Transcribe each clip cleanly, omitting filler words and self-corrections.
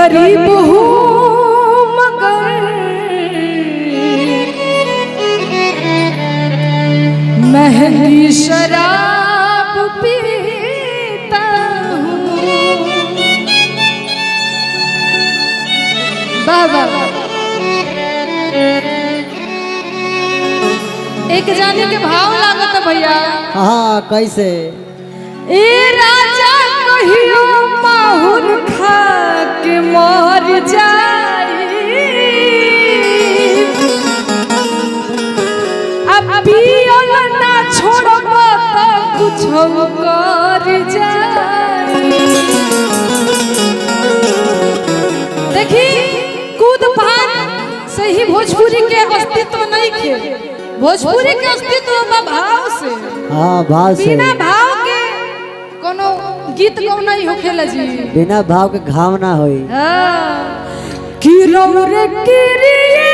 गरीब हूँ मगर महंगी शराब पीता हूँ। बाबा एक जाने के भाव लागत भैया। हाँ कैसे? ए राजा कहियो माहुर खा के मर जाई, अब पियल ना छोड़ब त कुछ कर जाई। देखी कूद फान से ही भोजपुरी के अस्तित्व नहीं खे। भोजपुरी के अस्तित्व भाव से। हाँ भाव से। बिना भाव के कोनो गीत को नहीं होखेला जी। बिना भाव के घाव ना होई। कि रौरे किरिए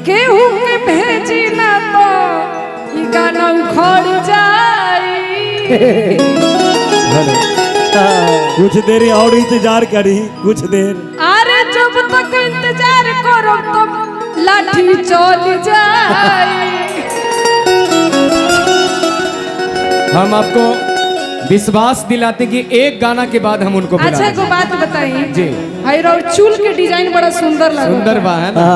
केहू के भेजी ना तो ई गाना उखड़ जाई। कुछ देर और इंतजार करी, कुछ देर। अरे जब तक इंतजार करो तब लाठी चल जाई। हम आपको विश्वास दिलाते कि एक गाना के बाद हम उनको अच्छा को बात बताइए जी। भाई और चूल के डिजाइन बड़ा सुंदर लगा। सुंदर बा है ना।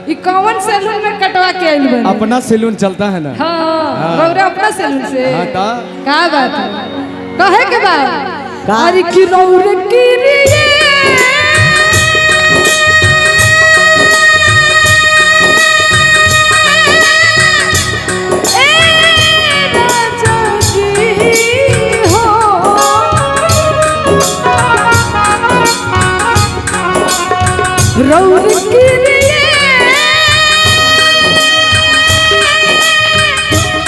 ये कौन सैलून में कटवा के आइल बने? अपना सैलून चलता है ना। हाँ रौरा अपना सैलून से। हाँ ता का बात है कहे के बाद अरे कि रौरे किरिए रौर किरिए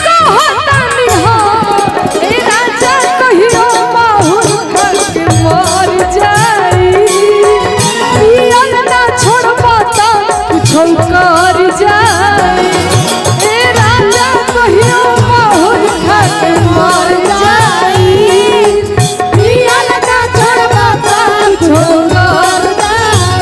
कहतनी हो ए राजा कहियो माहुर खा के मर जाई। पियल ना छोड़बा त कुछो कर जाई। ए राजा कहियो माहुर खा के मर जाई। पियल ना छोड़बा त कुछो कर जाई।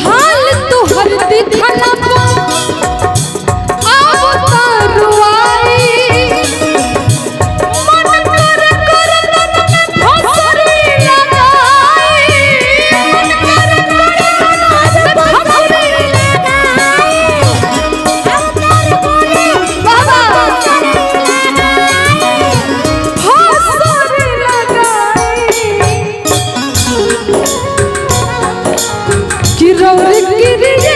हाल तुहर दिखला अब तरुआई मन कर कर फसरी लगाई। मन कर कर फसरी लगाई। बाबा फसरी लगाई। कि रौर किरिए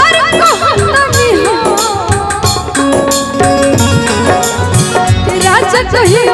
अरे कहतनी हो राजा कहियो